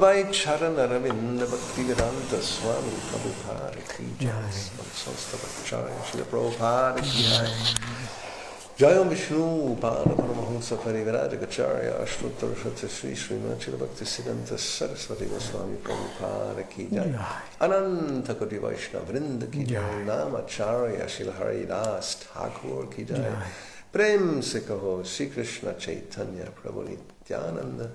Abhay Charanaravinda Bhakti Swami Prabhupada Ki Jai. Samstabhacharya Srila Prabhupada Ki Jai. Jayam Vishnu Pada Paramahamsa Parivarajagacharya Ashtottara Shata Sri Srimad Srila Bhakti Siddhanta Saraswati Goswami Prabhupada Ki Jai. Ananta Koti Vaishnava Vrinda Ki Jai. Namacharya Srila Haridas Thakur Ki Jai. Prem se kaho Sri Krishna Chaitanya Prabhu Nityananda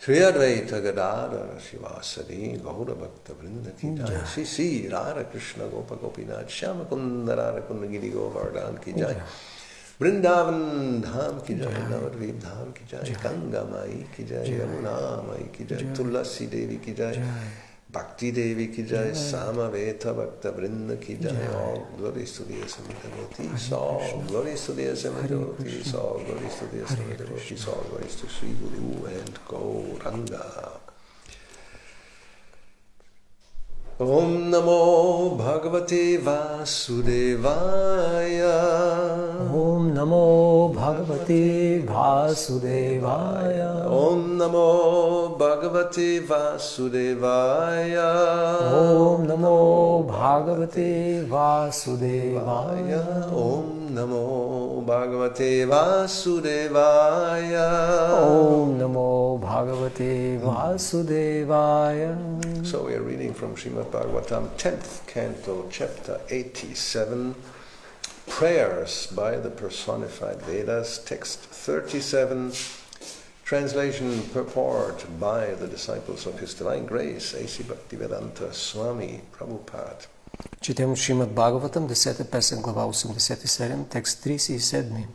Shri Advaita Gadadhara Shivasadi Gaura Bhakta Vrinda Ki Jai. Shri Sri Radha Krishna Gopa Gopinath Shama Kunda Radha Kunda Giri Govardhan Ki Jai. Vrindavan Dham Ki Jai. Navadvip Dham Ki Jai. Ganga Mai Ki Jai. Yamuna Mai Ki Jai. Tulasi Devi Ki Jai. Bhakti Devi Ki Jai. Samaveta Bhakta Vrinda Ki Jai. All glories to the Assembled devotees. All glories to the Assembled devotees. All glories to the Assembled devotees. All glories to Sri Guru and Gauranga. Om Namo Bhagavate Vasudevaya. Om Namo Bhagavate Vasudevaya. Om Namo Bhagavate Vasudevaya. Om Namo Bhagavate Vasudevaya. Om Namo Bhagavate Vasudevaya. Om Namo Bhagavate Vasudevaya. So we are reading from Srimad Bhagavatam, 10th canto, chapter 87, Prayers by the Personified Vedas, text 37, translation purport by the disciples of His Divine Grace, A.C. Bhaktivedanta Swami Prabhupada. Четем Шримад Бхагаватам, 10 песен, глава 87, текст 37,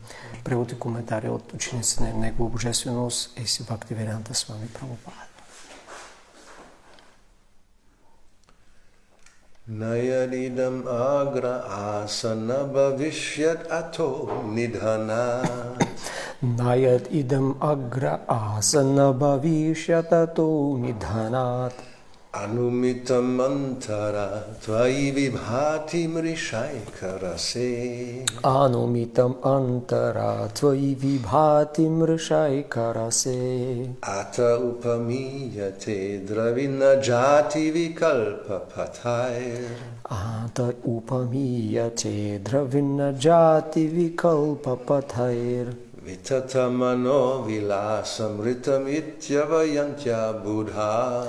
превод и коментари от ученици на Негова Божественост, A.C. Bhaktivedanta Swami Prabhupada. Nayadidam agra asana bhavishyat ato nidhanat. Nayad idam agra asana bhavishyat ato nidhanat. Anumitam antara tvai vibhati mrishaikarase. Anumitam antara tvai vibhati mrishaikarase. Ata upamiyate dravina jati vikalpa pathair. Ata upamiyate dravina jati vikalpa pathair. Vitatamano vilasamritam ityavayantya buddha.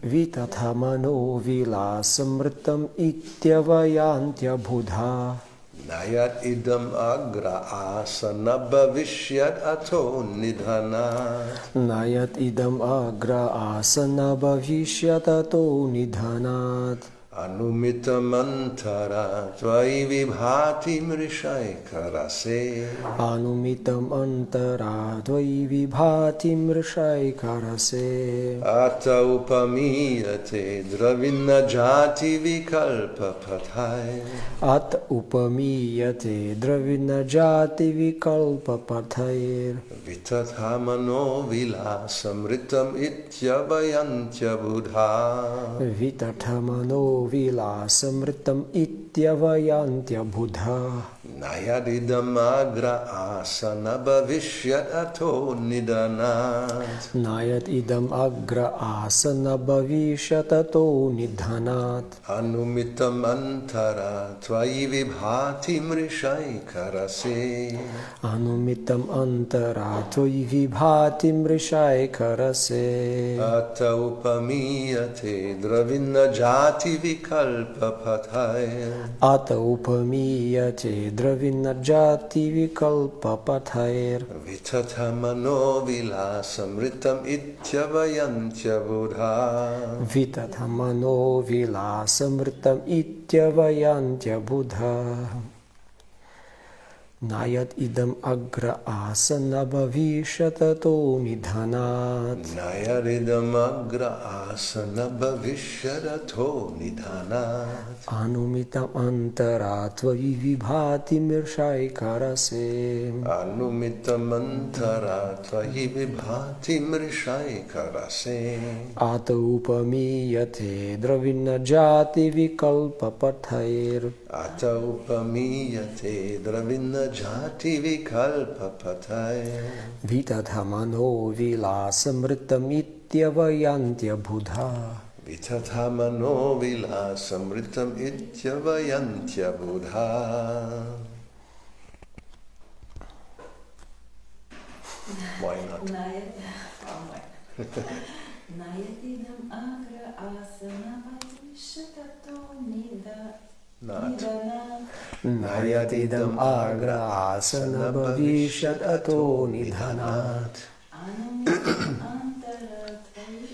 Vitathamano vilasamritam ityavayantya buddha. Nayat idam agra asana bhavishyat ato nidhanat. Nayat idam agra asana bhavishyat ato nidhanat. Anumitam antara tvai vibhati mrishaikarase. Anumitam antara tvai vibhati mrishaikarase. Ata upamiyate dravina jati vikalpa pathai. At upamiyate dravina jati vikalpa pathair. Vitathamano vilasamritam ityavayantya buddha. Vitathamano vilasamritam ityavayantya buddha. Nayadidam agra asana bhavishyat ato nidhanat. Nayat idam agra asana bhavishyat ato nidhanat. Anumitam antara tvai vibhati mrishaikarase. Anumitam antara tvai vibhati mrishaikarase. Ata upamiyate dravina jati vikalpa pathai. Ata upamiyate dravina jati vikalpa pathair. Vitathamano vilasamritam ityavayantya buddha. Vitathamano vilasamritam ityavayantya buddha. Nayat idam agra asana bhavishyat ato nidhanat. Nayadidam agra asana bhavishyat ato nidhanat. Anumitam antara tvai vibhati mrishaikarase. Anumitam antara tvai vibhati mrishaikarase. Ata upamiyate dravina jati vikalpa pathair. Ata upamiyate dravina jati vikalpa pathai. Vitathamano vilasamritam ityavayantya buddha. Vitathamano vilasamritam ityavayantya buddha. Why not? Nayatidam agra asana patishatato Not. Nayatidam agra asana bhavishyat ato nidhanat. Anumitam antaratvai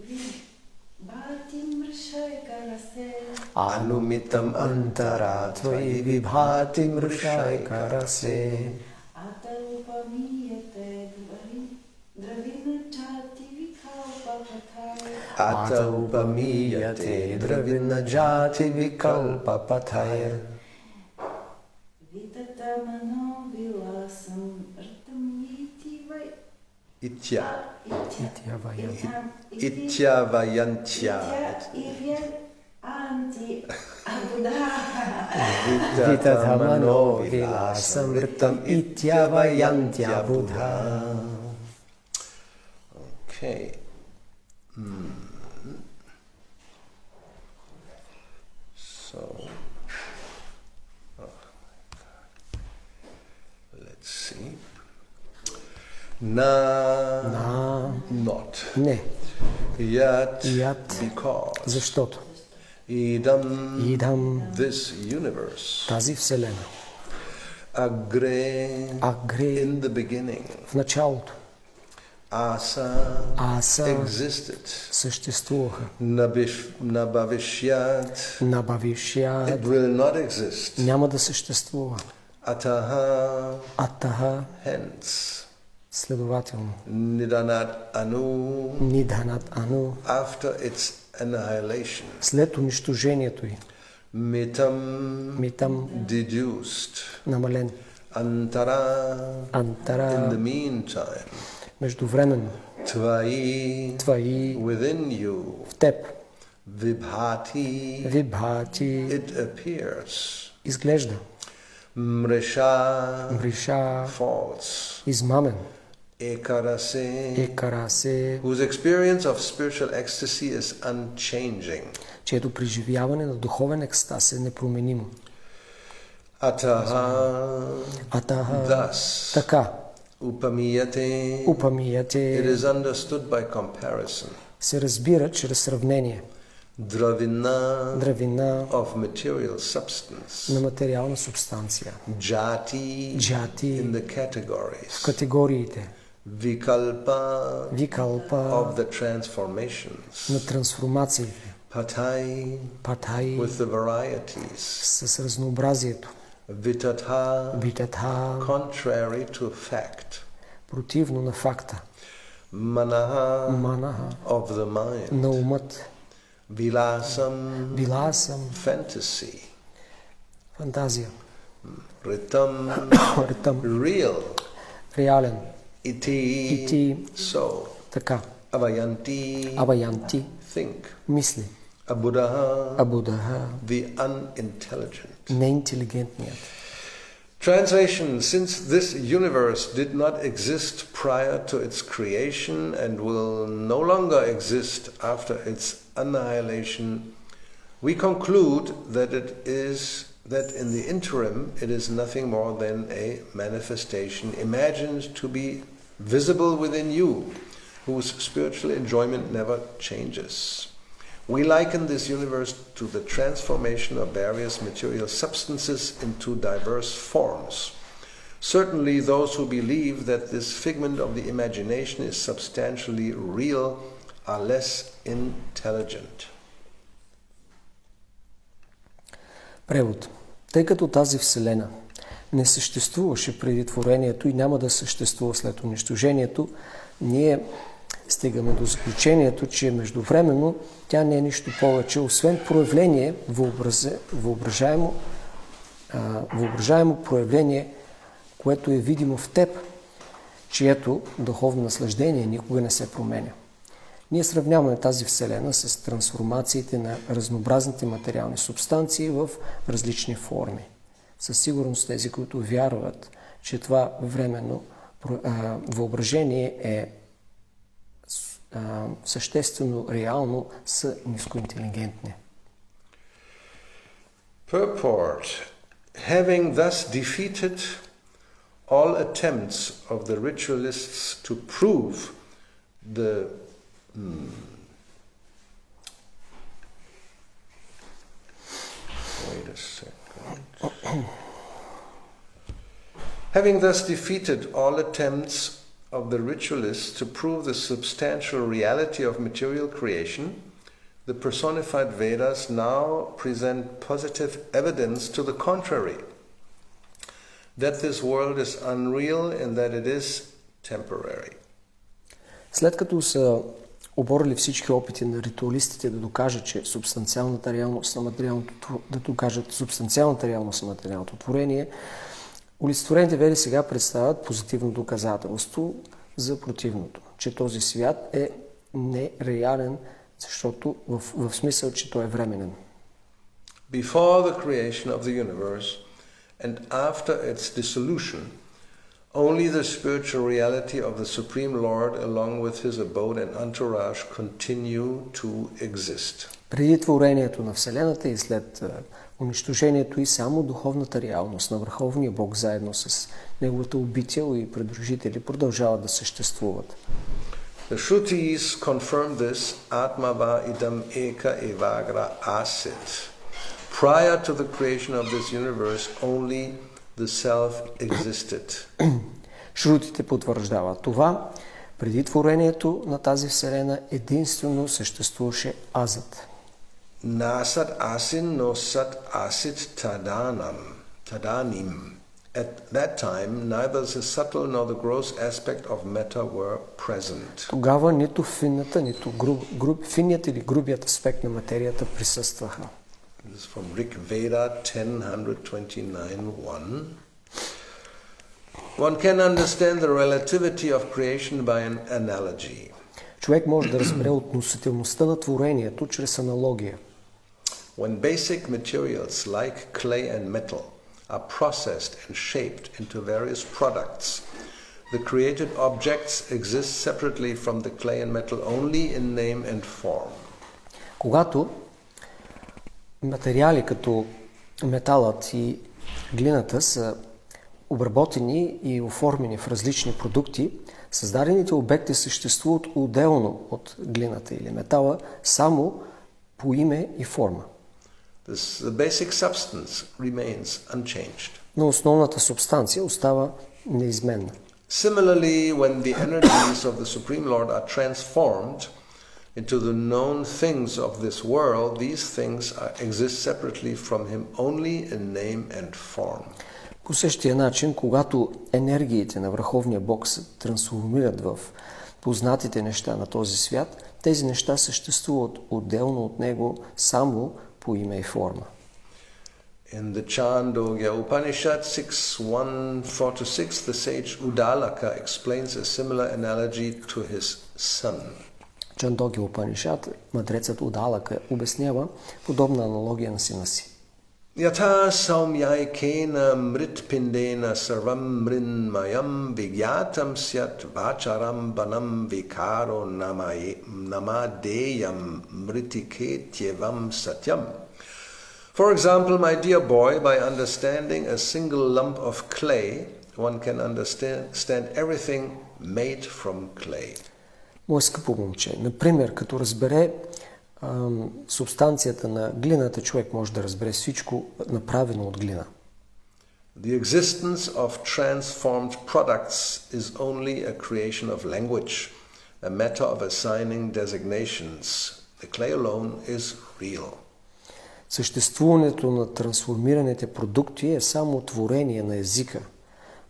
vibhati mrishaikarase. Anumitam antaratvai vibhati mrishaikarase. Atarupamiyate dravinachati vikalpapathai. Ataupamiyate dravinajati vikalpapathaya. Vitatamano vilasam rtam itivai. Ityavayantya. Vitathamano vilasamritam ityavayantya buddha. Okay. So, let's see. Not. Не. Yet, Yet. because. Защото Idam, this universe. Тази вселена. Agre. In the beginning. В началото. Asa. Existed. Съществуваха. Nabhavishyat. It will not exist. Няма да съществува. Ataha. Hence. Следователно. Nidhanat anu. After its annihilation. След унищожението й. Mitam. Deduced. Намален. Antara. In the meantime. Междувременно. Тваи. Within you. В теб. Vibhati. It appears. Изглежда. Mrisha. False. Измамен. Ekarase. Whose experience of spiritual ecstasy is unchanging. Чието преживяване на духовен екстаз е непроменимо. Ataha. Thus. Така. Upamiyate. It is understood by comparison. Се разбира чрез сравнение. Dravina of material substance. На материална субстанция. Jati in the categories. В категориите. Vikalpa of the transformations. На трансформациите. Patai with the varieties. С разнообразието. Vitatha contrary to fact. Противно на факта. Manaha of the mind. На умът. Vilasam fantasy. Фантазия. Ritam real. Реален. Iti so. Така. Avayanti think. Мисли. Abuddha the unintelligent. Неинтелигентният. Translation: Since this universe did not exist prior to its creation and will no longer exist after its annihilation, we conclude that in the interim it is nothing more than a manifestation imagined to be visible within you, whose spiritual enjoyment never changes. We liken this universe to the transformation of various material substances into diverse forms. Certainly those who believe that this figment of the imagination is substantially real are less intelligent. Превод. Тъй като тази вселена не съществуваше преди творението и няма да съществува след унищожението, ние стигаме до заключението, че междувременно тя не е нищо повече, освен проявление, въображаемо проявление, което е видимо в теб, чието духовно наслаждение никога не се променя. Ние сравняваме тази вселена с трансформациите на разнообразните материални субстанции в различни форми. Със сигурност тези, които вярват, че това временно въображение е съществено, реално са нискоинтелигентни. Purport. Having thus defeated all attempts of the ritualists to prove the wait a second. Having thus defeated all attempts of the ritualists to prove the substantial reality of material creation, the personified Vedas now present positive evidence to the contrary, that this world is unreal and that it is temporary. След като са оборили всички опити на ритуалистите да докажат, че субстанциалната реалност на материалното творение, олицетворените Веди сега представят позитивно доказателство за противното, че този свят е нереален, защото в смисъл, че той е временен. Before the creation of the universe and after its dissolution, only the spiritual reality of the Supreme Lord along with his abode and entourage continue to exist. Преди творението на Вселената и след унищожението и само духовната реалност на Върховния Бог заедно с неговата обител и придружители продължават да съществуват. The Shrutis confirm this Atmava idam eka evagra asit. Prior to the creation of this universe, only the self existed. Шрутите потвърждават това. Преди творението на тази Вселена единствено съществуваше азът. Nasat asin no sat asit tadanim. At that time, neither the subtle nor the gross aspect of matter were present. Тогава нито финната, нито финният или грубият аспект на материята присъстваха. This is from Rig Veda 10:129-1. One can understand the relativity of creation by an analogy. Човек може да разбере относителността на творението чрез аналогия. When basic materials like clay and metal are processed and shaped into various products, the created objects exist separately from the clay and metal only in name and form. Когато материали като металът и глината са обработени и оформени в различни продукти, създадените обекти съществуват отделно от глината или метала само по име и форма. The basic substance remains unchanged. Но основната субстанция остава неизменна. Similarly, when the energies of the Supreme Lord are transformed into the known things of this world, these things exist separately from him only in name and form. По същия начин, когато енергиите на Върховния Бог се трансформират в познатите неща на този свят, тези неща съществуват отделно от него само по име и форма. In the Chandogya Upanishad 6.1.4-6, the sage Udalaka explains a similar analogy to his son. Чандогя Упанишад, мъдрецът Удалака, обяснява подобна аналогия на сина си. Yatha saumyaikena mritpindena sarvam mrinmayam vigyatam syat vacharam banam vikaro namadeyam mritiketyevam satyam. For example, my dear boy, by understanding a single lump of clay, one can understand everything made from clay. Мое скъпо момче, например, като разбере субстанцията на глината, човек може да разбере всичко направено от глина. The existence of transformed products is only a creation of language, a matter of assigning designations. The clay alone is real. Съществуването на трансформираните продукти е само творение на езика.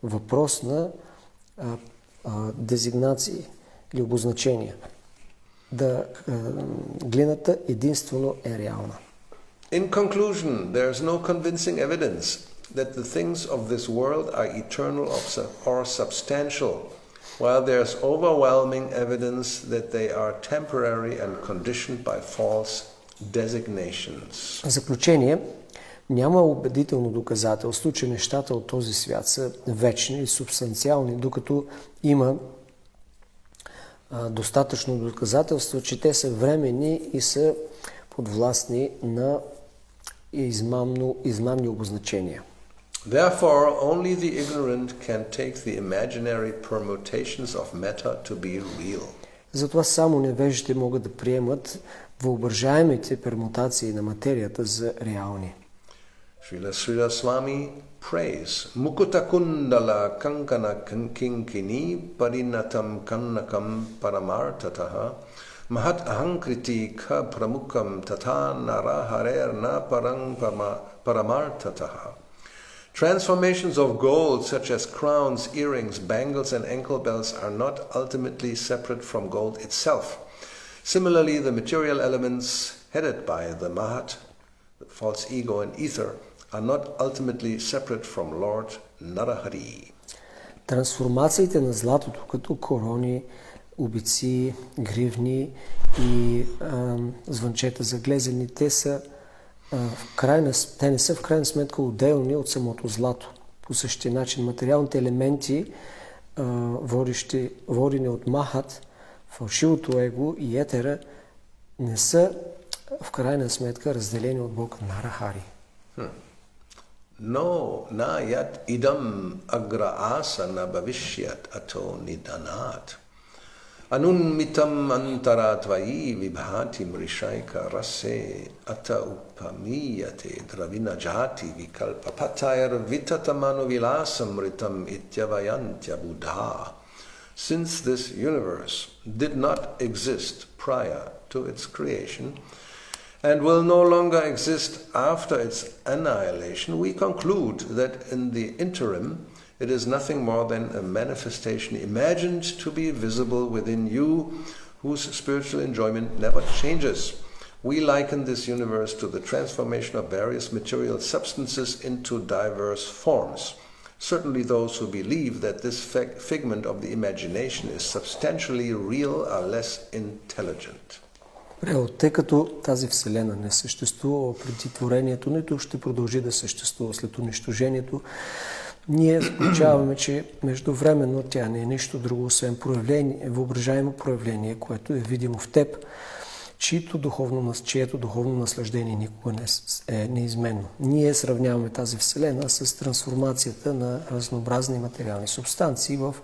Въпрос на дезигнации или обозначения. Глината единствено е реална. In conclusion, there is no convincing evidence that the things of this world are eternal or substantial, while there is overwhelming evidence that they are temporary and conditioned by false designations. В заключение, няма убедително доказателство, че нещата от този свят са вечни и субстанциални, докато има достатъчно доказателство, че те са временни и са подвластни на измамни обозначения. Therefore, only the ignorant can take the imaginary permutations of matter to be real. Затова само невежите могат да приемат въображаемите пермутации на материята за реални. Srila Swami prays Mukutta Kundala Kankana Kinkini Parinatam Kannakam Paramartataha Mahat Ahankriti Ka Pramukam Tata Naraharer Na Parang Paramartataha. Transformations of gold such as crowns, earrings, bangles and ankle bells are not ultimately separate from gold itself. Similarly, the material elements headed by the Mahat, the false ego and ether, are not ultimately separate from Lord Narahari. Трансформациите на златото като корони, обици, гривни и звънчета за глезени, те не са в крайна сметка отделни от самото злато. По същия начин материалните елементи, водени от Махат, фалшивото его и етера, не са в крайна сметка разделени от Бог Нарахари. No, na yat idam agra asana bhavishyat ato nidanat. Anunmitam antaratvai vibhati mrishaika rase ata upamiyate dravina jati vikalpa patayar vitatamanu vilasam ritam ityavayantya buddha. Since this universe did not exist prior to its creation, and will no longer exist after its annihilation, we conclude that in the interim it is nothing more than a manifestation imagined to be visible within you, whose spiritual enjoyment never changes. We liken this universe to the transformation of various material substances into diverse forms. Certainly those who believe that this figment of the imagination is substantially real are less intelligent. Тъй като тази Вселена не съществува преди творението, нито ще продължи да съществува след унищожението, ние заключаваме, че междувременно тя не е нищо друго, освен въображаемо проявление, което е видимо в теб, чието духовно наслаждение никога не е неизменно. Ние сравняваме тази Вселена с трансформацията на разнообразни материални субстанции в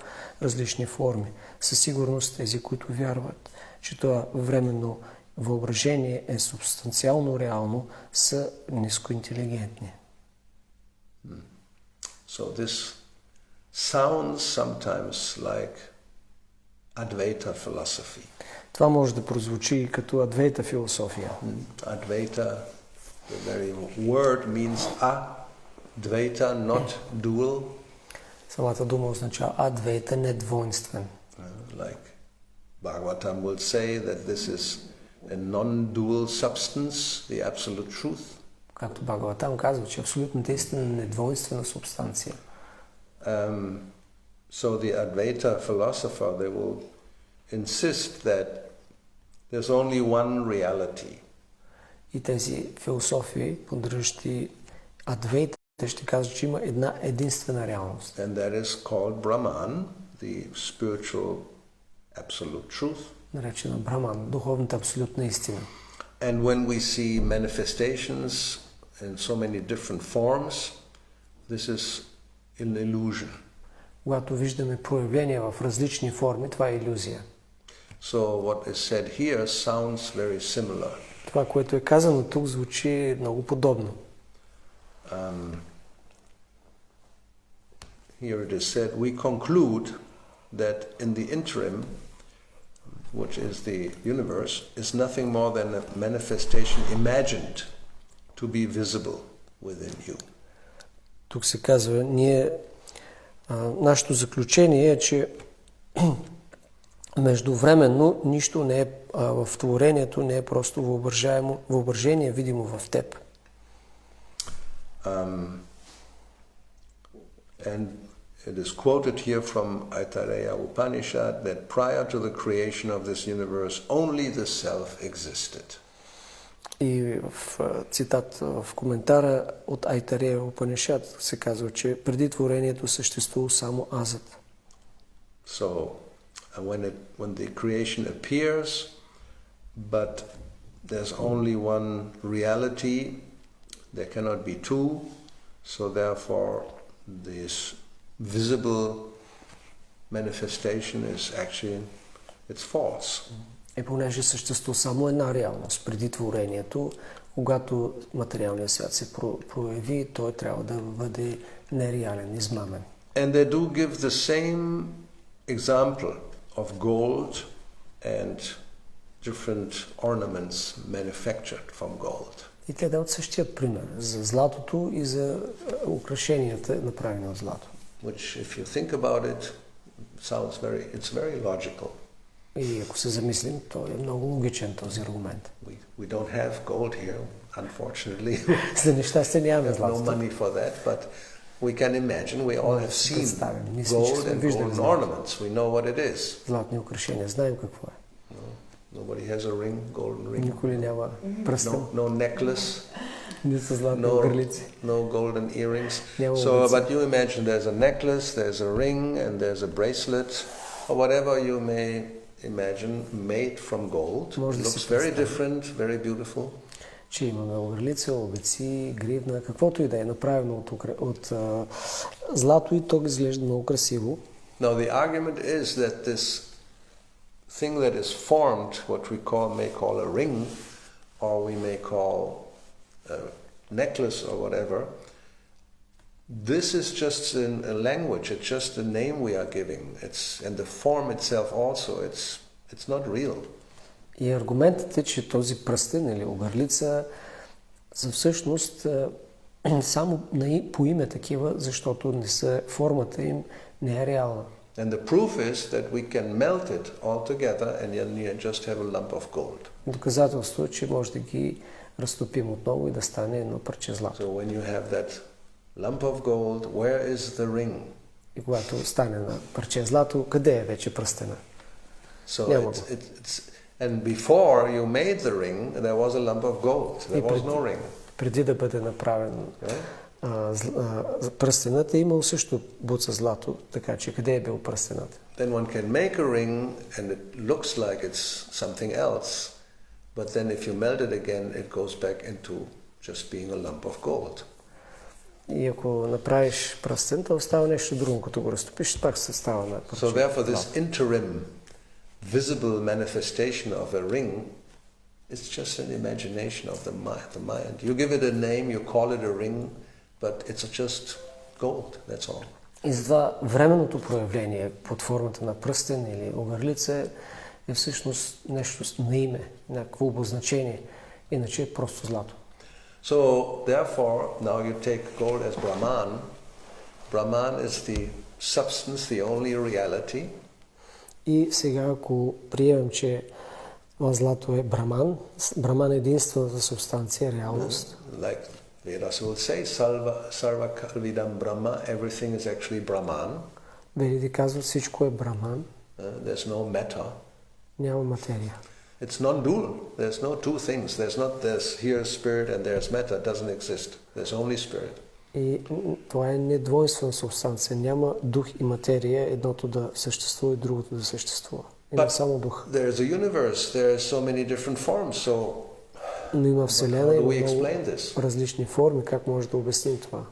различни форми. Със сигурност тези, които вярват, че това временно въображение е субстанциално реално, са нискоинтелигентни. So this sounds sometimes like advейта philosophy. Това може да прозвучи като адвейта философия. Advaita, the very word means advaita, not dual. Самата дума означава адвейта, не двойствен. Like Bhagavatam will say that this is a non-dual substance, the absolute truth. Както Бхагаватам казва, че абсолютната истина е недвойствена субстанция. So the Advaita philosopher, they will insist that there's only one reality. И тези философии, поддържащи адвейта, ще кажат, че има една единствена реалност. And that is called Brahman, the spiritual absolute truth. Наречена Браман, духовната абсолютна истина. And when we see manifestations in so many different forms, this is an illusion. Когато виждаме проявления в различни форми, това е илюзия. So what is said here sounds very similar. Това, което е казано тук, звучи много подобно. Here it is said, we conclude that in the interim, which is the universe, is nothing more than a manifestation imagined to be visible within you. Тук се казва, нашето заключение е, че междувременно нищо не е в творението, не е просто въображение, видимо в теб. And it is quoted here from Aitareya Upanishad that prior to the creation of this universe, only the self existed. И в цитат в коментара от Айтарея Упанишад се казва, че преди творението съществува само азът. So when the creation appears, but there's only one reality, there cannot be two, so therefore this visible manifestation is actually, it's false. И понеже съществува само една реалност преди творението, когато материалният свят се прояви, той трябва да бъде нереален, измамен. And they do give the same example of gold and different ornaments manufactured from gold. И те дават същия пример за златото и за украшенията, направени от злато. Which, if you think about it, it's very logical. И ако се замислим, той е много логичен този аргумент. We don't have gold here, unfortunately. За нещастие нямаме We have no злато. money for that, but we can imagine. We all have seen gold and golden ornaments. We know what it is. Златни украшения, знаем какво е. Nobody has a ring, golden ring. Никой няма пръстен. No necklace. Не са златни ъгърлици. No golden earrings. Няма So, улици. but you imagine there's a necklace, there's a ring, and there's a bracelet, or whatever you may imagine, made from gold. It looks very different, very beautiful. Че имаме ъгърлица, обеци, гривна, каквото и да е направено от злато и то изглежда много красиво. Now the argument is that this thing that is formed, what we may call a ring, or we may call a necklace or whatever, this is just a language, it's just a name we are giving. And the form itself also, it's not real. И аргументът е, че този пръстен или ъгърлица са всъщност само по име такива, защото формата им не е реална. And the proof is that we can melt it all together and then you just have a lump of gold. Доказателство е, че може да ги разтопим отново и да стане едно парче злато. So when you have that lump of gold, where is the ring? И когато стане на парче злато, къде е вече пръстена? So and before you made the ring, there was a lump of gold. There was no ring. Преди да бъде направен пръстенът е имал също буца злато, така че къде е бил пръстенът? Then one can make a ring and it looks like it's something else, but then if you melt it again, it goes back into just being a lump of gold. И ако направиш пръстен, то остава нещо друго, като го разтопиш, пак се става на парче. So therefore this interim visible manifestation of a ring is just an imagination of the mind. You give it a name, you call it a ring, but it's just gold, that's all. И затова временното проявление под формата на пръстен или ъгърлица е всъщност нещо на име, някакво обозначение, иначе е просто злато. So therefore, now you take gold as Brahman. Brahman is the substance, the only reality. И сега, ако приемем, че злато е Браман, Браман е единствената субстанция, реалност. Like Vedas will say, Sarva Kalvidam Brahma, everything is actually Brahman. Ведите казват, всичко е Браман. There's no matter. Няма материя. It's non-dual. There's no two things. There's here spirit and there's matter. It doesn't exist. There's only spirit. И това е недвойствена субстанция. Няма дух и материя, едното да съществува и другото да съществува. Има само дух. There's a universe. There are so many different forms. So но има Вселена и много this? различни форми. Как може да обясним това?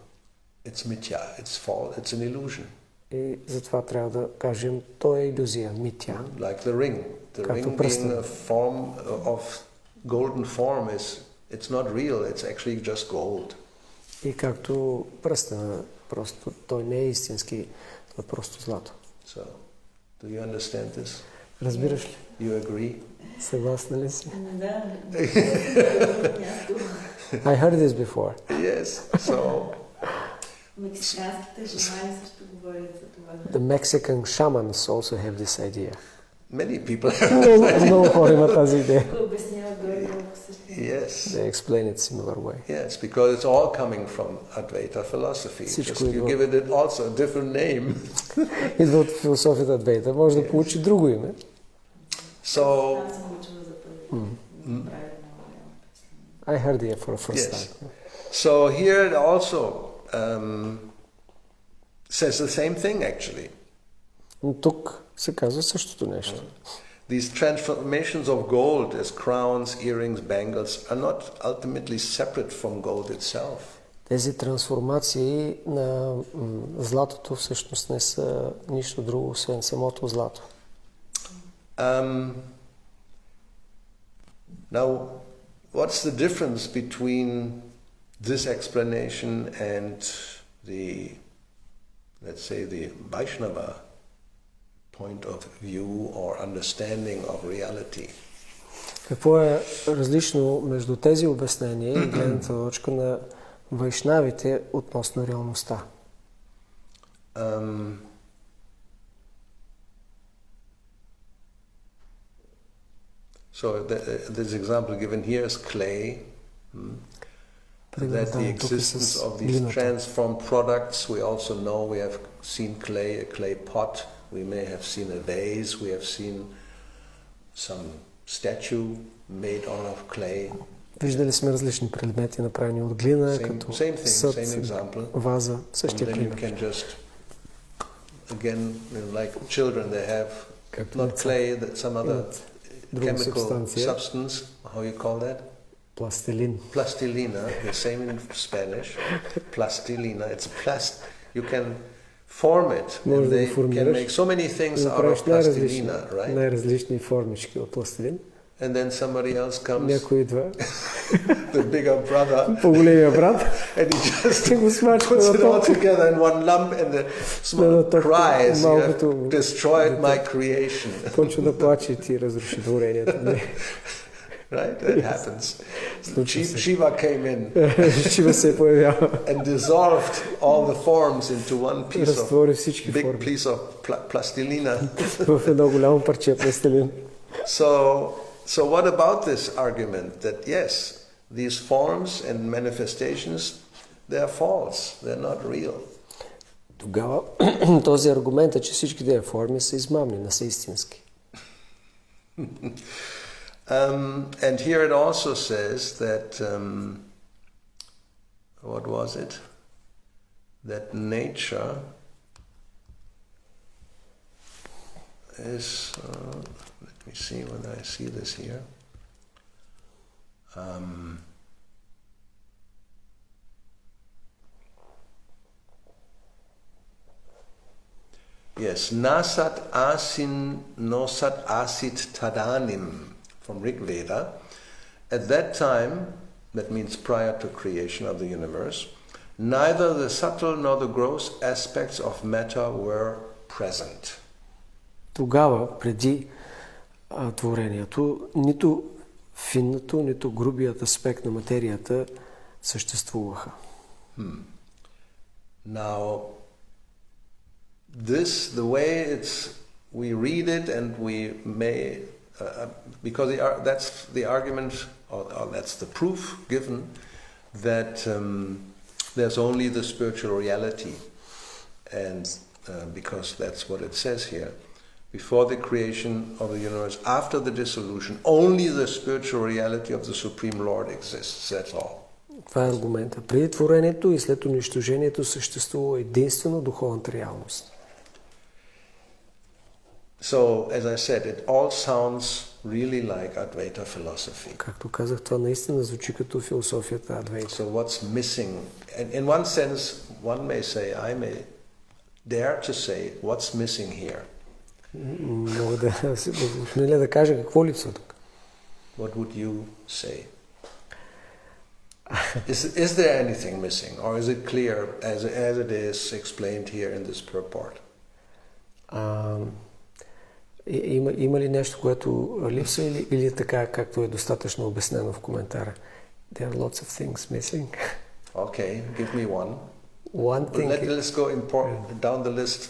It's mithya. It's false. It's an illusion. И затова трябва да кажем, то е илюзия, митя. Like the ring. The ring being a form of golden form it's not real. It's actually just gold. И както пръстена, просто той не е истински, това е просто злато. So, do you understand this? Разбираш ли? You agree? Съгласна ли си? Да. I heard this before. Yes. So. Мексиканските шамани също говорят за това. The Mexican shamans also have this idea. Many people have много хора имат тази идея. Обясняват горе-долу също. Yes. They explain it similar way. Yes, because it's all coming from advaita philosophy. Just you give it also a different name. Идва от философията адвейта. Може да получи друго име. So. I heard it for the first time. So here it also says the same thing actually. Но тук се казва същото нещо. These transformations of gold as crowns, earrings, bangles are not ultimately separate from gold itself. Тези трансформации на златото всъщност не са нищо друго, освен самото злато. Now, what's the difference between this explanation and the, let's say, the Vaishnava point of view or understanding of reality? Какво е различно между тези обяснения и гледната точка на вайшнавите относно реалността? So this example given here is clay. That the existence of these transformed products, we also know, we have seen clay, a clay pot, we may have seen a vase, we have seen some statue made out of clay. Виждали сме различни предмети, направени от глина, като съд, ваза, същия пример. Can just, again, like children, they have not clay, that some other chemical substance, how you call that? Plastilin. Plastilina, the same in Spanish. Plastilina, it's you can form it, and they can make so many things out of plastilina, right? Най-различни формички от пластилин. And then somebody else comes, някой идва, the bigger brother, по-големия брат, and he just puts it all together in one lump, and the small cries, you have destroyed my creation. Почва да плаче и ти разруши творението. Right? That happens. Shiva came in and dissolved all the forms into one big piece of plastilina. So what about this argument that yes, these forms and manifestations, they are false, they're not real? Тогава този аргумент е, че всички тези форми са измамни, не са истински. And here it also says that, what was it? That nature is, let me see whether I see this here. Yes, nasat asin nosat asit tadanim. From Rig Veda, at that time, that means prior to creation of the universe, neither the subtle nor the gross aspects of matter were present. Тогава, преди творението, нито финното, нито грубият аспект на материята съществуваха. Now, this, the way we read it and we may because that's the argument, or that's the proof given that there's only the spiritual reality, and because that's what it says here. Before the creation of the universe, after the dissolution, only the spiritual reality of the Supreme Lord exists. That's all. Това е аргумента. Преди творението и след унищожението съществува единствено духовната реалност. So, as I said, it all sounds really like advaita philosophy. Както казах, това наистина звучи като философията адвейта. So what's missing? And in one sense, one may say, I may dare to say, what's missing here? Мога да кажа какво липсва тук. What would you say? Is there anything missing, or is it clear as it is explained here in this purport? Има ли нещо, което липсва или е така, както е достатъчно обяснено в коментара? There are lots of things missing. Okay, give me one. One thing. Let's go down the list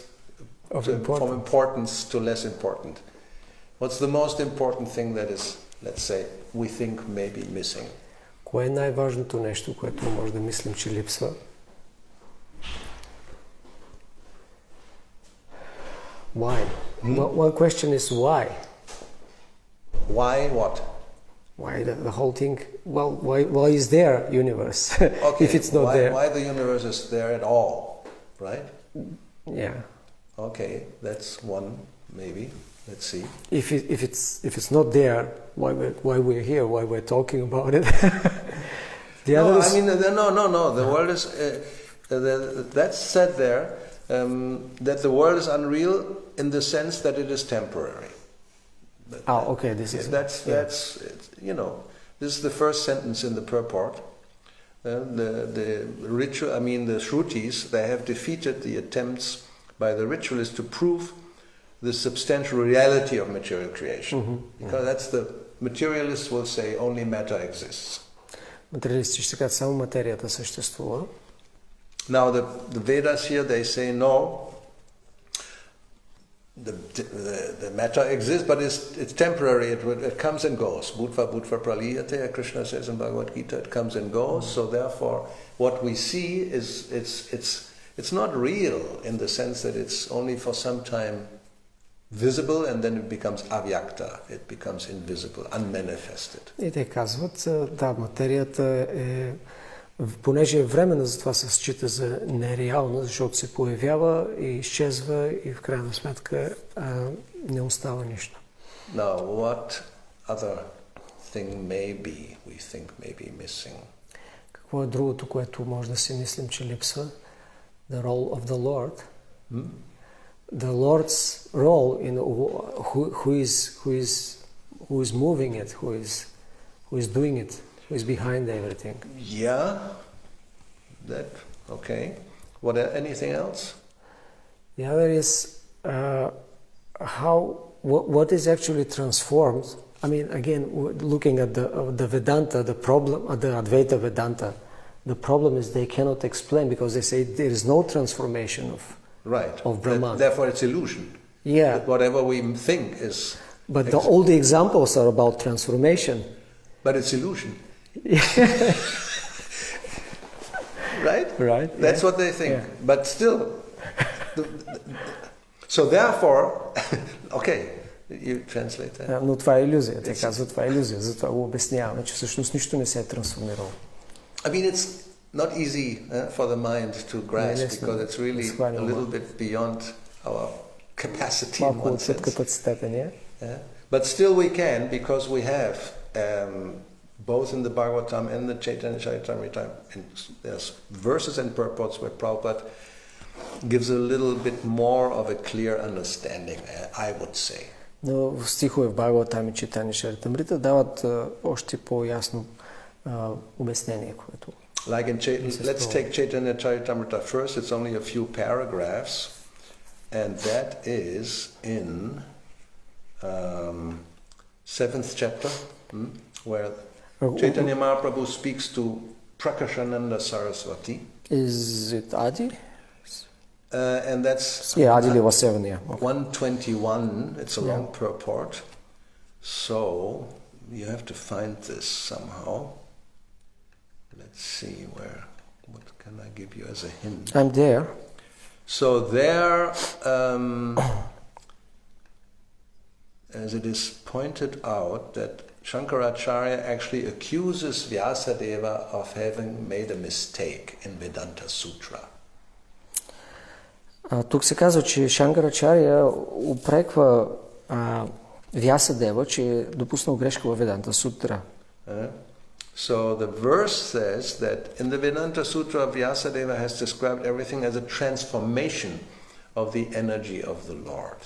from importance to less important. What's the most important thing that is, let's say, we think may be missing? Кое е най-важното нещо, което може да мислим, че липсва? Why? One question is why. Why what? Why the whole thing? Well, why is there universe Okay, if it's not there? Why the universe is there at all, right? Yeah. Okay, that's one, maybe. Let's see. If it's not there, why we're here? Why we're talking about it? The other is, I mean, no. The world is that's said there that the world is unreal in the sense that it is temporary. Okay. That's this is the first sentence in the purport. The ritual. I mean, the Shrutis, they have defeated the attempts by the ritualists to prove the substantial reality of material creation, because that's the materialists will say only matter exists. Материалисти ще кажат, само материята съществува. Now the Vedas here, they say no. The matter exists, but it's temporary. It comes and goes. Bhutva praliyate, Krishna says in Bhagavad Gita. It comes and goes. So therefore, what we see is it's not real in the sense that it's only for some time visible, and then it becomes avyakta. It becomes invisible, unmanifested. И те казват, материята понеже е временно, затова се счита за нереална, защото се появява и изчезва и в крайна сметка не остава нищо. Now, what other thing we think may be missing? Какво е другото, което може да си мислим, че липсва? The role of the Lord. The Lord's role in who is moving it, who is doing it, who is behind everything. Yeah, that okay. Anything else? The other is what is actually transformed. I mean, again, looking at the Vedanta, the problem, the Advaita Vedanta, the problem is they cannot explain because they say there is no transformation of Brahman. Therefore, it's illusion. Yeah. That whatever we think is. But all the examples are about transformation. But it's illusion. Right? Right. That's what they think. Yeah. But still. So therefore, okay, you translate that. Но това е илюзия. Те казват, това е илюзия. Затова го обясняваме, че всъщност нищо не се е трансформирало. I mean, it's not easy for the mind to grasp because it's really a little bit beyond our capacity in one sense. But still we can, because we have both in the Bhagavatam and the Chaitanya Charitamrita, and there's verses and purports where Prabhupada gives a little bit more of a clear understanding, I would say. Но в стихове в Бхагаватам и Чайтанья Чаритамрита дават още по-ясно обяснение, което... Like let's take Chaitanya Charitamrita first. It's only a few paragraphs, and that is in 7th chapter, where Chaitanya Mahaprabhu speaks to Prakashananda Saraswati. Is it Adi? And that's Adi was 7, yeah. Okay. 121. It's a long purport. So you have to find this somehow. Let's see what can I give you as a hint? I'm there. So there, as it is pointed out, that Shankaracharya actually accuses Vyasadeva of having made a mistake in Vedanta Sutra. Тук се казва, че Шанкарачаря упреква Вясадева, че е допуснал грешка във Веданта Сутра. So the verse says that in the Vedanta Sutra, Vyasadeva has described everything as a transformation of the energy of the Lord.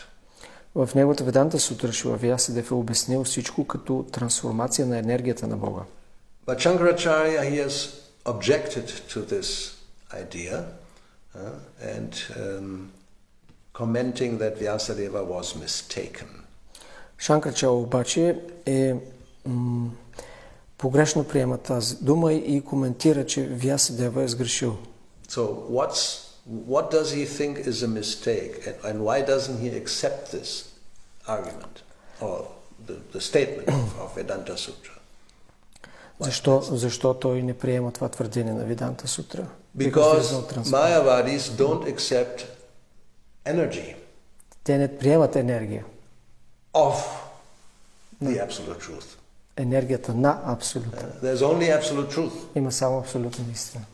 В неговата Веданта Сутра Шила Вясадев е обяснил всичко като трансформация на енергията на Бога. But Shankaracharya, he has objected to this idea and commenting that Vyasadeva was mistaken. Шанкарачаря обаче погрешно приема тази дума и коментира, че Вясадева е сгрешил. So what does he think is a mistake, and why doesn't he accept this argument or the statement of Vedanta Sutra? Защо той не приема това твърдение на Веданта Сутра? Because Mayavadis don't accept energy. Те не приемат енергия. Of the absolute truth. Енергията на абсолюта. There's only absolute truth. Има само абсолютна истина.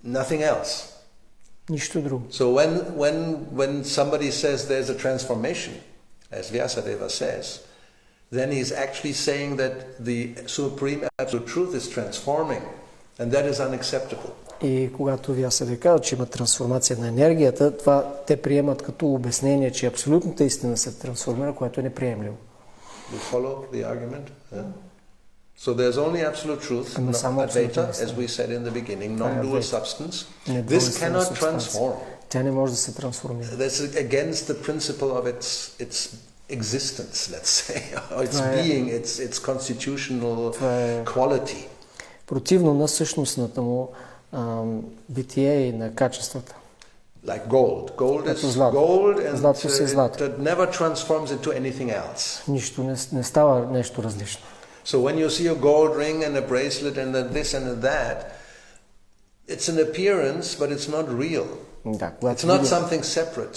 Nothing else. Нищо друго. So when somebody says there's a transformation, as Vyasadeva says, then he's actually saying that the supreme absolute truth is transforming, and that is unacceptable. И когато Вясадева казва, че има трансформация на енергията, това те приемат като обяснение, че абсолютната истина се трансформира, което е неприемливо. You follow the argument? Yeah? So there's only absolute truth, adveyta, as we said in the beginning, non-dual substance. This cannot transform. Тя не може да се трансформира. That's against the principle of its existence, let's say, or its being, its constitutional quality. Противно на същностната му битие и на качествата. Like gold. Gold is gold, and it never transforms into anything else. Нищо не става нещо различно. So when you see a gold ring and a bracelet and this and that, it's an appearance, but it's not real. Да, it's not something separate,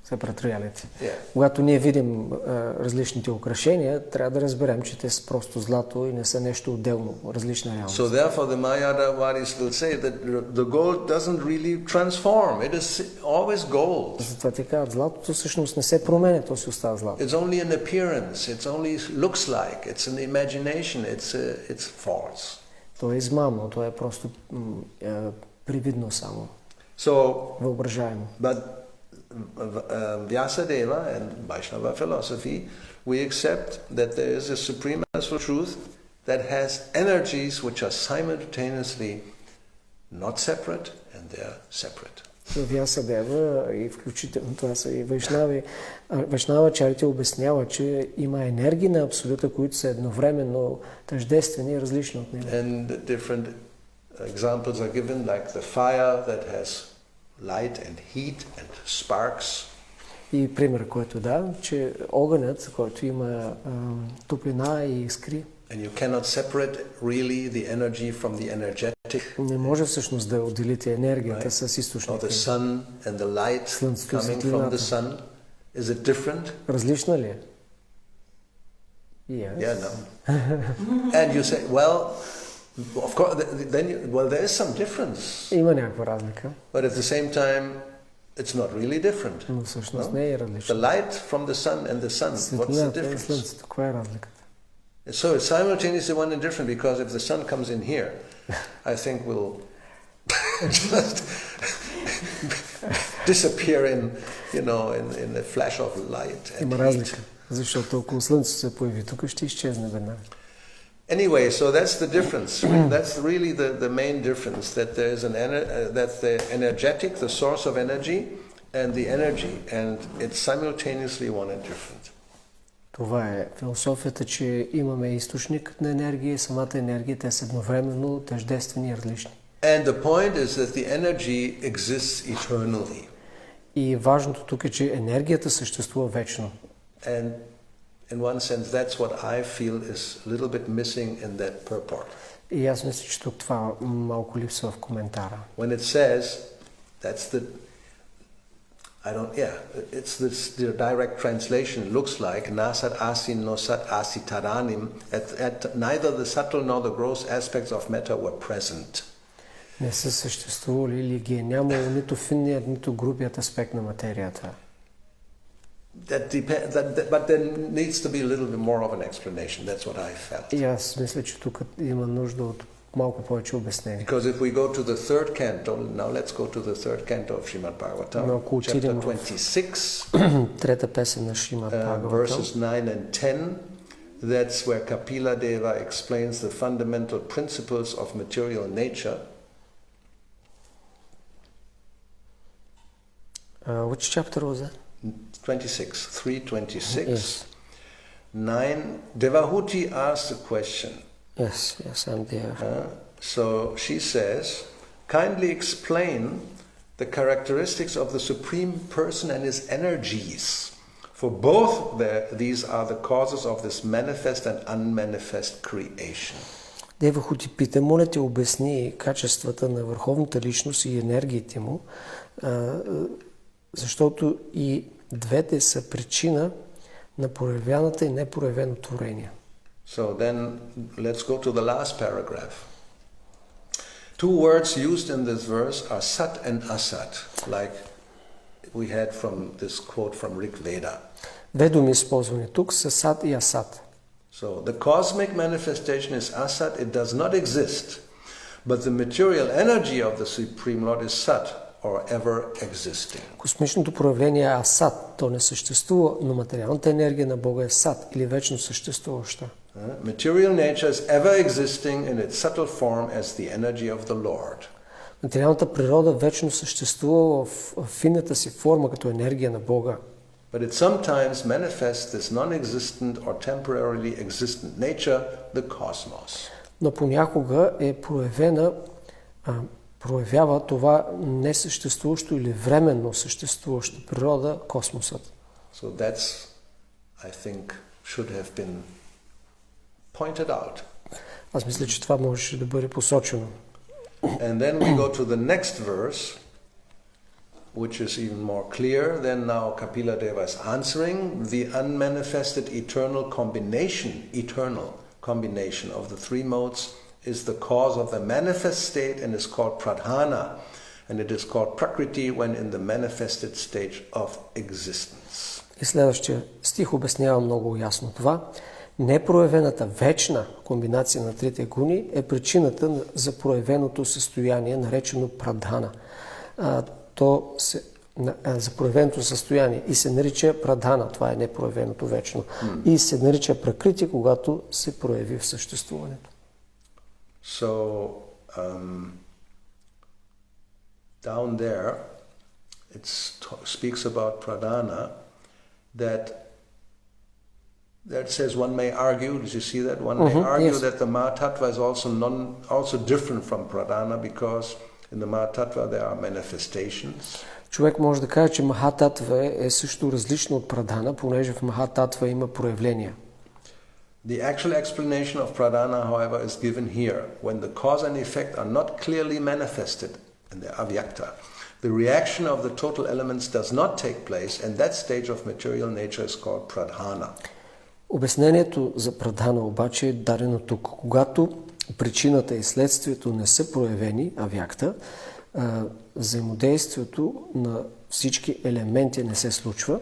separate reality. Когато ние видим различните украшения, трябва да разберем, че те са просто злато и не са нещо отделно, различна реалност. So therefore the Mayadavadis will say that the gold doesn't really transform. It is always gold. Затова те казват, златото всъщност не се променя, то си остава злато. It's only an appearance. It only looks like. It's an imagination. It's false. То е измамно, то е просто привидно само. Въображаемо. But Vyasadeva and Vaishnava philosophy, we accept that there is a supreme absolute truth that has energies which are simultaneously not separate and they are separate. Вясадева и включително това са и Вайшнава чарите обяснява, че има енергии на абсолюта, които са едновременно тъждествени и различни от него. And different examples are given, like the fire that has light and heat and sparks. И пример, който да, че огънят, който има топлина и искри. And you cannot separate really the energy from the energetic. Не може всъщност да отделите енергията с източника. The sun and the light coming from the sun. Is it different? Различна ли е? Yes. Yeah, no. And you say, well, of course, then there is some difference. Има някаква разлика. But at the same time, it's not really different. Но всъщност не е различно. The light from the sun and the sun. What's the difference? Слънцето, каква е разликата? So it's simultaneously one and different, because if the sun comes in here, I think we'll just disappear in a flash of light. Има разлика, защото ако слънцето се появи тук, ще изчезне веднага. Anyway, so that's the difference. That's really the main difference, that there is that's the energetic, the source of energy, and the energy, and it's simultaneously one and different. Това е философията, че имаме източник на енергия и самата енергия, те са едновременно тъждествени и различни. And the point is that the energy exists eternally. И важното тук е, че енергията съществува вечно. And in one sense, that's what I feel is a little bit missing in that purport. И аз мисля, че тук това малко липсва в коментара. When it says, that's the it's the direct translation looks like nasat asin no sat asitaranim, at neither the subtle nor the gross aspects of matter were present. Не са съществували или ги е нямало нито финният, нито грубият аспект на материята. But there needs to be a little bit more of an explanation. That's what I felt. И аз мисля, че тук има нужда от малко повече обяснение. Because if we go to the third canto, now let's go to the third canto of Srimad Bhagavatam, chapter 26, трета песен на Шримад Бхагаватам, verses 9 and 10, that's where Kapila Deva explains the fundamental principles of material nature. Which chapter was that? 26, 3:26. Yes. 9, Devahuti asked a question. Yes, I'm there. So she says, kindly explain the characteristics of the Supreme Person and His energies. For both these are the causes of this manifest and unmanifest creation. Девахути пита, моля те обясни качествата на върховната личност и енергиите му, защото и двете са причина на проявяната и непроявено творение. So then let's go to the last paragraph. Two words used in this verse are sat and asat, like we had from this quote from Rig Veda. Две думи използвани тук са сат и асат. So the cosmic manifestation is asat, it does not exist, but the material energy of the Supreme Lord is sat, or ever existing. Космичното проявление е асат, то не съществува, но материалната енергия на Бога е сат или вечно съществуваща. Material nature is ever existing in its subtle form as the energy of the Lord. Материалната природа вечно съществува в финната си форма като енергия на Бога. But it sometimes manifests this non-existent or temporarily existent nature, the cosmos. Но понякога е проявява това несъществуващо или временно съществуващо природа, космосът. So that's, I think, should have been pointed out. Аз мисля, че това можеше да бъде посочено. And then we go to the next verse, which is even more clear. Then now Kapila Deva is answering the unmanifested eternal combination of the three modes is the cause of the manifest state and is called pradhana, and it is called prakriti when in the manifested stage of existence. И следващия стих обяснява много ясно това. Непроявената вечна комбинация на трите гуни е причината за проявеното състояние, наречено прадхана. За проявеното състояние и се нарича прадхана, това е непроявеното вечно. И се нарича пракрити, когато се прояви в съществуването. So, down there, it speaks about pradhana, that says one may argue, did you see that? One may argue that the Mahatattva is also different from pradhana because in the Mahatattva there are manifestations. Човек може да каже, че Махататва е също различно от прадхана, понеже в Махататва има проявления. The actual explanation of pradhana, however, is given here. When the cause and effect are not clearly manifested in the avyakta, the reaction of the total elements does not take place, and that stage of material nature is called pradhana. Обяснението за прадхана обаче е дадено тук. Когато причината и следствието не са проявени, авякта, взаимодействието на всички елементи не се случва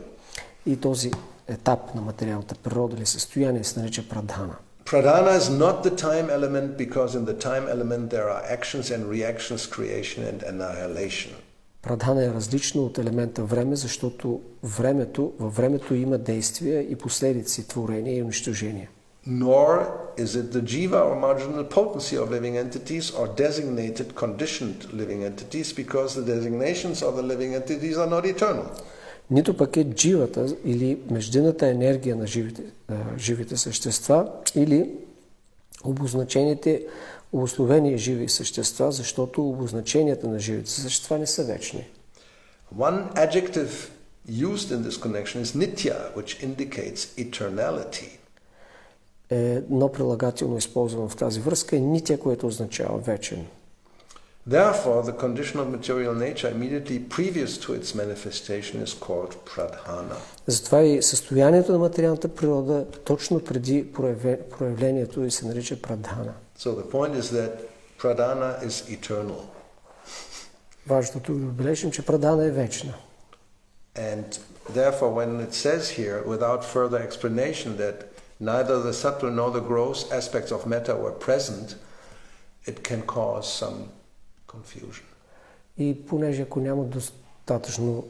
и този етап на материалната природа или състояние се нарича прадхана. Pradhana is not the time element because in the time element there are actions and reactions, creation and annihilation. Прадхана е различно от елемента време, защото във времето има действия и последици, творение и унищожение. Nor is it the jiva or marginal potency of living entities or designated conditioned living entities because the designations of the living entities are not eternal. Нито пък е дживата или междинната енергия на живите същества или обозначените обусловени живи същества, защото обозначенията на живите същества не са вечни. One adjective used in this connection is nitya, which indicates eternality. Едно прилагателно използвано в тази връзка е нитя, което означава вечен. Therefore, the condition of material nature immediately previous to its manifestation is called pradhana. Затова и състоянието на материалната природа точно преди проявлението и се нарича прадхана. So the point is that pradhana is eternal. Важното е да отбележим, че прадхана е вечна. And therefore, when it says here, without further explanation, that neither the subtle nor the gross aspects of matter were present, it can cause some confusion. И понеже ако няма достатъчно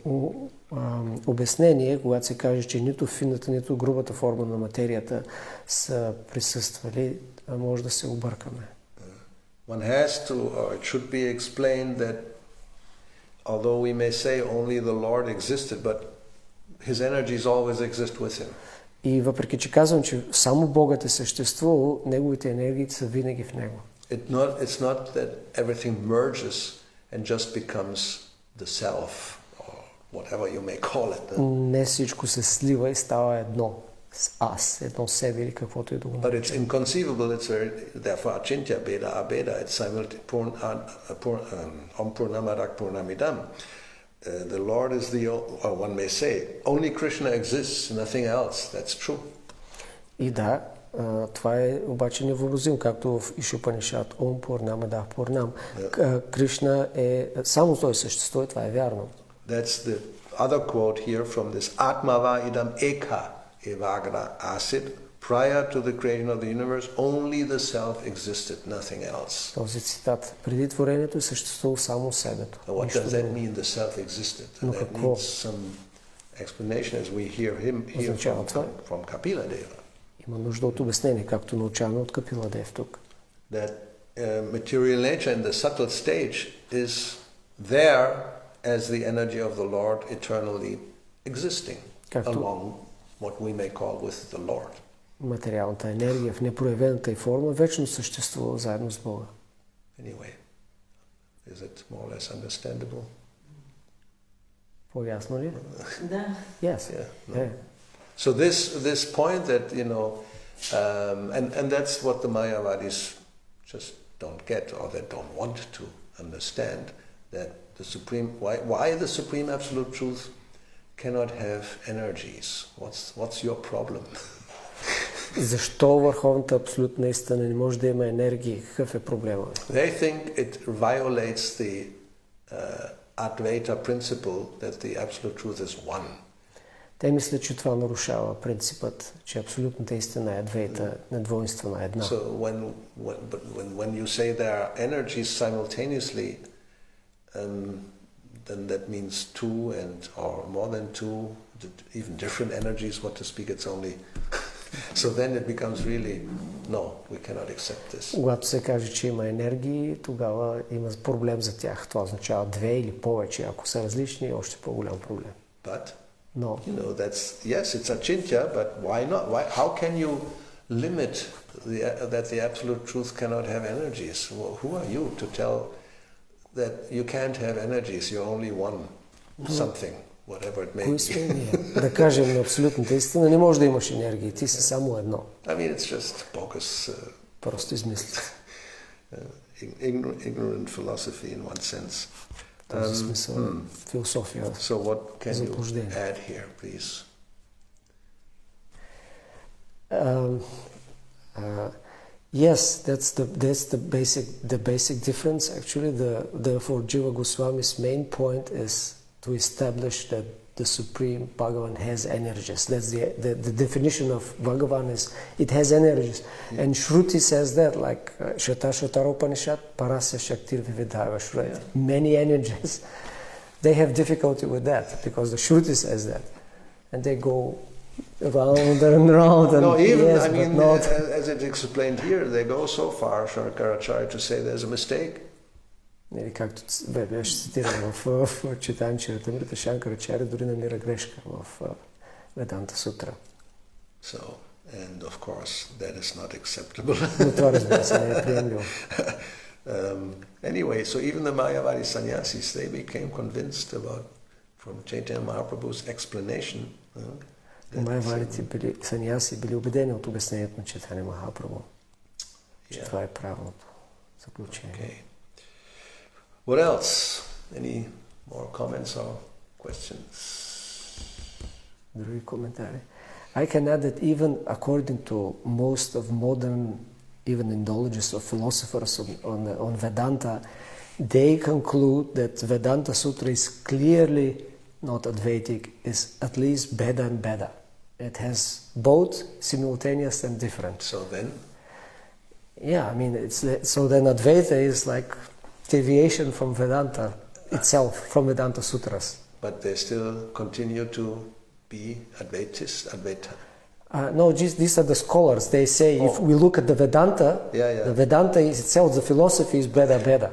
обяснение, когато се каже, че нито финната, нито грубата форма на материята са присъствали, може да се объркаме. One has to, or it should be explained that although we may say only the Lord existed, but his energies always exist with him. И въпреки, че казвам, че само Богът е съществувал, неговите енергии са винаги в него. It's not that everything merges and just becomes the self, or whatever you may call it. Не всичко се слива и става едно с аз, едно себе или каквото и да го наричаме. But it's inconceivable, it's very, therefore achintya beda abeda, it's purnamadak purnamidam. The Lord is or one may say, only Krishna exists, nothing else. That's true. И да, Това е обаче невъобразимо, както в Ишупанишат, Ом Пурнам Адах Пурнам. Кришна е само той съществува, това е вярно. That's the other quote here from this Atmava idam eka evagra asit. Prior to the creation of the universe, only the self existed, nothing else. Този цитат. Преди творението съществува само себето. What does that mean, the self existed? That needs some explanation as we hear from Kapila Deva. Има нужда от обяснение, както научаваме от Капила Дев тук. That material nature in the subtle stage is there as the energy of the Lord eternally existing along what we may call with the Lord. Материалната енергия в непроявената й форма вечно съществува заедно с Бога. Anyway, is it more or less understandable? По-ясно ли? Да. Yes. Yeah. No. So this point that, you know, and that's what the Mayavadis just don't get, or they don't want to understand, that the supreme, why the supreme absolute truth cannot have energies. What's your problem? Защо върховната абсолютна истина не може да има енергия? Какъв е проблема? They think it violates the advейта principle that the absolute truth is one. Те мислят, че това нарушава принципът, че абсолютната истина е адвейта, недвойствена една. So when you say there are energies simultaneously, then that means two or more than two, even different energies, what to speak, it's only... So then it becomes really, no, we cannot accept this. Когато се каже, че има енергии, тогава има проблем за тях. Това означава две или повече. Ако са различни, още по-голям проблем. But, no. You know, yes, it's achintya, but why not? How can you limit that the absolute truth cannot have energies? Well, who are you to tell that you can't have energies? You're only one something. Whatever it may be. Кои сме ние? Да кажем на абсолютната истина, не може да имаш енергия. Ти си само едно. I mean, it's just bogus. Просто измислица. Ignorant philosophy in one sense. В този смисъл философия. So what can you add here, please? Yes, that's the basic difference. Actually, for Jiva Goswami's main point is to establish that the Supreme Bhagavan has energies. That's the definition of Bhagavan is it has energies. Yeah. And Shruti says that, like Shataropanishad, Parasya Shaktir Vividhavash, right? Yeah. Many energies. They have difficulty with that because the Shruti says that. And they go round and round. And no, even, yes, I mean, not... as it's explained here, they go so far, Shankaracharya, to say there's a mistake. Или както беше цитирано в Читания Чаритамрита, Шанкарачаря дори намира грешка в Веданта Сутра. So, and of course, that is not acceptable. Но това, разбира се, не е приемливо. Anyway, so even the Mayavadi sannyasis, they became convinced from Chaitanya Mahaprabhu's explanation. Майявадите саньяси били убедени от обяснението на Чайтanya Махапрабху, че това е правилното заключение. Okay. What else? Any more comments or questions? Други коментари? I can add that even according to most of modern even Indologists or philosophers on Vedanta, they conclude that Vedanta Sutra is clearly not Advaitic, is at least better and better. It has both simultaneous and different. So then? Yeah, I mean, so then Advaita is like deviation from Vedanta itself, from Vedanta Sutras. But they still continue to be Advaita. No, these are the scholars. They say if we look at the Vedanta, the Vedanta is itself, the philosophy is better.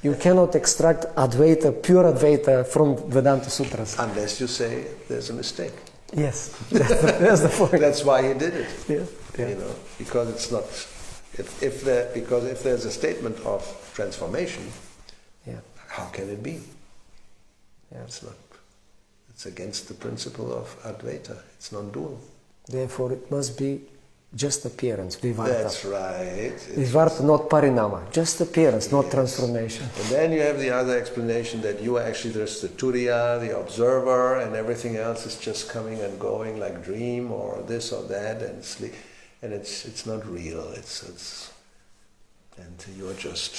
You cannot extract Advaita, pure Advaita from Vedanta Sutras. Unless you say there's a mistake. Yes, that's the point. That's why he did it. Yeah. You know, because it's not... Because if there's a statement of transformation, how can it be? Yeah. It's against the principle of Advaita. It's non-dual. Therefore, it must be just appearance, Vivarta. That's right. Vivarta, not Parinama. Just appearance, not transformation. And then you have the other explanation that you are actually just the Turiya, the observer, and everything else is just coming and going like dream or this or that and sleep. and it's not real. And you're just.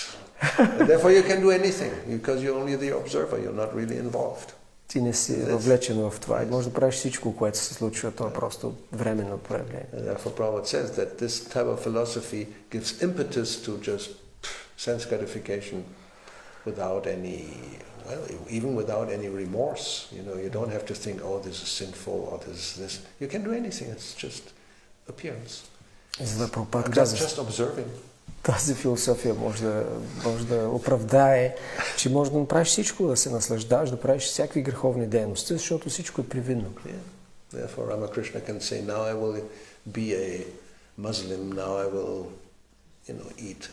And therefore, you can do anything because you're only the observer. You're not really involved. Ти не си въвлечен в това и можеш да правиш всичко, което се случва. То е просто временно проявление. And therefore, Prabhupada says that this type of philosophy gives impetus to just sense gratification without any, well, even without any remorse. You know, you don't have to think, oh, this is sinful or this. You can do anything. It's just appearance. Just observing. Тази философия може да оправдае, че може да направиш всичко, да се наслаждаш, да правиш всякакви греховни дейности, защото всичко е привидно. Therefore, Ramakrishna can say, now I will be a Muslim, now I will, eat